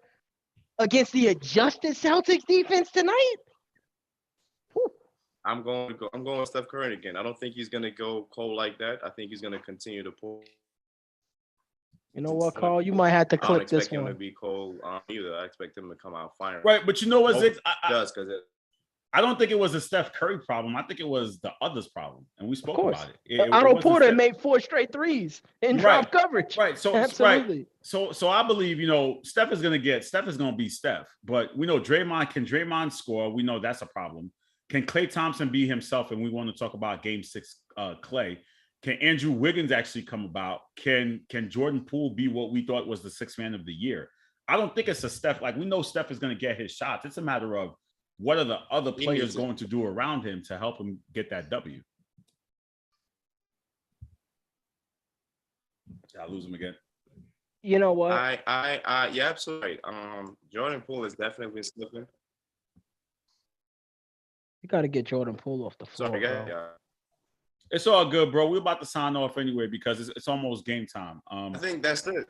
against the adjusted Celtics defense tonight? Whew. I'm going with Steph Curry again. I don't think he's going to go cold like that. I think he's going to continue to pull. You know what, Carl? You might have to clip this one. I don't expect him to be cold either. I expect him to come out firing. Right, but you know what, Zig? I don't think it was a Steph Curry problem. I think it was the other's problem, and we spoke about it. Otto Porter made 4 straight threes in drop coverage. Right. So absolutely. Right. So I believe Steph is going to be Steph, but we know Draymond score? We know that's a problem. Can Klay Thompson be himself? And we want to talk about Game 6, Klay. Can Andrew Wiggins actually come about? Can Jordan Poole be what we thought was the 6th man of the year? I don't think it's a Steph. Like, we know Steph is going to get his shots. It's a matter of what are the other players going to do around him to help him get that W? Did I lose him again? You know what? Yeah, absolutely. Jordan Poole is definitely slipping. You got to get Jordan Poole off the floor. Sorry, yeah. It's all good, bro. We're about to sign off anyway because it's almost game time. I think that's it.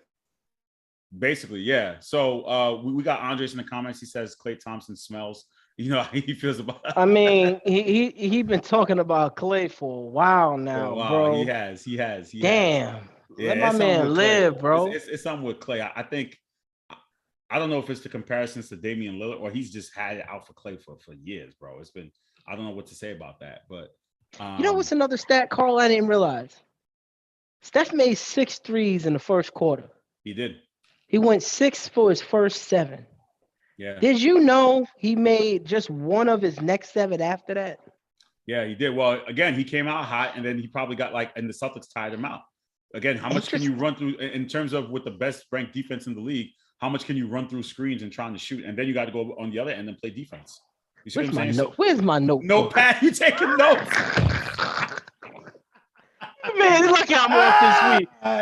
Basically, yeah. So we got Andres in the comments. He says Klay Thompson smells. You know how he feels about it. I mean, he been talking about Klay for a while now, bro. He has. Damn. Yeah, let my man live, bro. It's something with Klay. I think I don't know if it's the comparisons to Damian Lillard or he's just had it out for Klay for years, bro. It's been I don't know what to say about that, but you know what's another stat, Carl? I didn't realize. Steph made 6 threes in the first quarter. He did. He went 6 for his first 7. Yeah. Did you know he made just 1 of his next 7 after that? Yeah, he did. Well, again, he came out hot, and then he probably got and the Celtics tied him out. Again, how much can you run through in terms of with the best ranked defense in the league? How much can you run through screens and trying to shoot? And then you got to go on the other end and play defense. You see what I'm saying? Where's my note? Notepad, you taking notes? Man, look how I'm off this week. I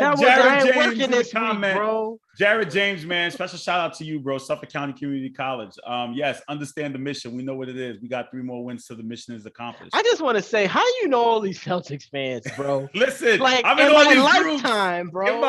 ain't working this week, bro. Jared James, man, special shout out to you, bro. Suffolk County Community College. Yes, understand the mission. We know what it is. We got 3 more wins till the mission is accomplished. I just want to say, how do you know all these Celtics fans, bro? Listen, I'm in my lifetime, bro.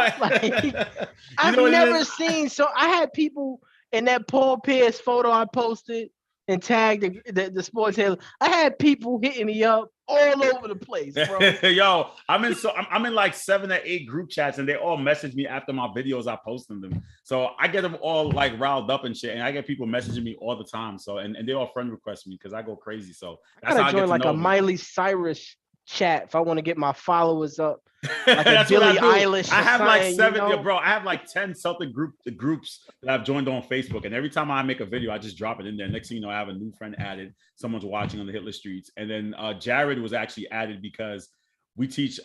I've never seen. So I had people in that Paul Pierce photo I posted and tagged the sports head. I had people hitting me up all over the place, bro. Yo, I'm in like 7 or 8 group chats, and they all message me after my videos I posting them. So I get them all like riled up and shit, and I get people messaging me all the time. So and they all friend request me because I go crazy. So that's how I join like a Miley Cyrus chat if I want to get my followers up. Like a That's Billie what I do. Eilish. I have like 7, you know? bro. I have like 10 Celtic groups that I've joined on Facebook, and every time I make a video, I just drop it in there. Next thing you know, I have a new friend added. Someone's watching on the Hitler Streets, and then Jared was actually added because we teach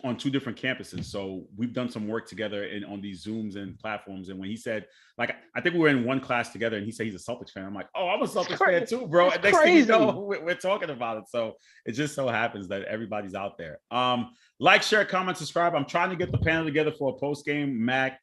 on 2 different campuses, so we've done some work together on these Zooms and platforms. And when he said, like, I think we were in one class together, and he said he's a Celtics fan. I'm like, oh, I'm a Celtics fan too, bro. And next thing you know, we're talking about it. So it just so happens that everybody's out there. Like, share, comment, subscribe. I'm trying to get the panel together for a post game. Mac,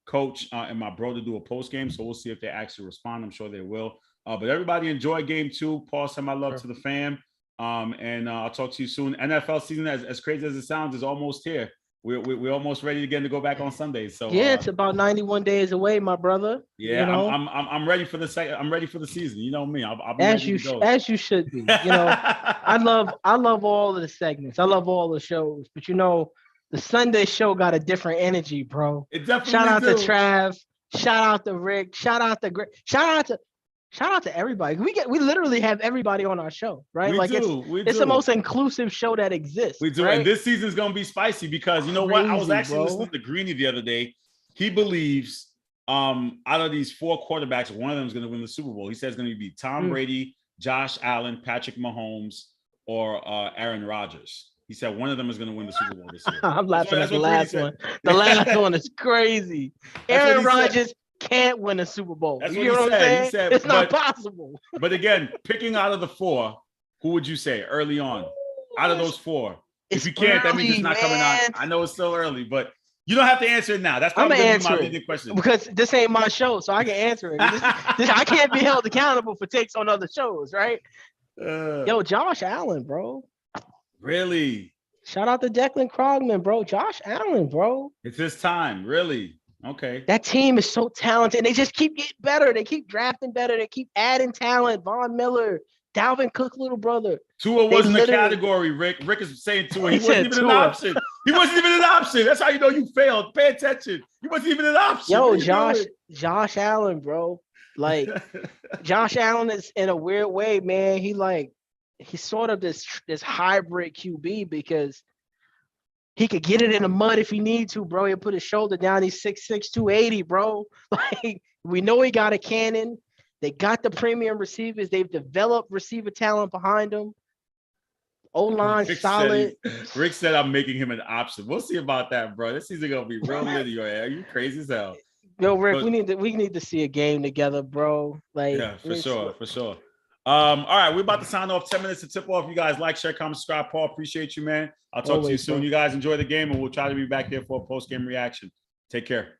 Coach, and my bro to do a post game. So we'll see if they actually respond. I'm sure they will. But everybody enjoy game 2. Paul, send my love to the fam. And I'll talk to you soon. NFL season, as crazy as it sounds, is almost here. We're almost ready again to go back on Sundays. So yeah, it's about 91 days away, my brother. Yeah, you know? I'm ready for the I'm ready for the season. You know me. I'll be as you should be. You know, I love all of the segments. I love all the shows, but you know, the Sunday show got a different energy, bro. It definitely shout out do. to Trav. Shout out to Rick. Shout out to everybody. We literally have everybody on our show, right? It's the most inclusive show that exists. We do. Right? And this season is gonna be spicy because you know what? I was actually listening to Greeny the other day. He believes out of these 4 quarterbacks, one of them is gonna win the Super Bowl. He says it's gonna be Tom Brady, Josh Allen, Patrick Mahomes, or Aaron Rodgers. He said one of them is gonna win the Super Bowl this year. I'm laughing at the last one. The last one is crazy. Aaron Rodgers can't win a Super Bowl. That's you know what I'm saying? He said, it's not possible. But again, picking out of the 4, who would you say early on? Out of those 4, if you can't, that means it's not coming out. I know it's still early, but you don't have to answer it now. That's probably my leading question because this ain't my show, so I can answer it. I can't be held accountable for takes on other shows, right? Yo, Josh Allen, bro. Really? Shout out to Declan Krogman, bro. Josh Allen, bro. It's his time, really. Okay. That team is so talented. And they just keep getting better. They keep drafting better. They keep adding talent. Von Miller, Dalvin Cook, little brother. Tua wasn't a category, Rick. Rick is saying Tua. He wasn't even an option. He wasn't even an option. That's how you know you failed. Pay attention. He wasn't even an option. Yo, Josh Allen, bro. Like, Josh Allen is in a weird way, man. He's sort of this hybrid QB because he could get it in the mud if he needs to, bro. He'll put his shoulder down. He's 6'6", 280, bro. Like, we know he got a cannon. They got the premium receivers. They've developed receiver talent behind him. O-line solid. Rick said I'm making him an option. We'll see about that, bro. This season gonna be real linear. Are you crazy as hell? Yo, Rick, we need to see a game together, bro. Like, yeah, for sure. All right, we're about to sign off. 10 minutes to tip off. You guys like, share, comment, subscribe. Paul, appreciate you, man. I'll talk to you soon. You guys enjoy the game, and we'll try to be back here for a post-game reaction. Take care.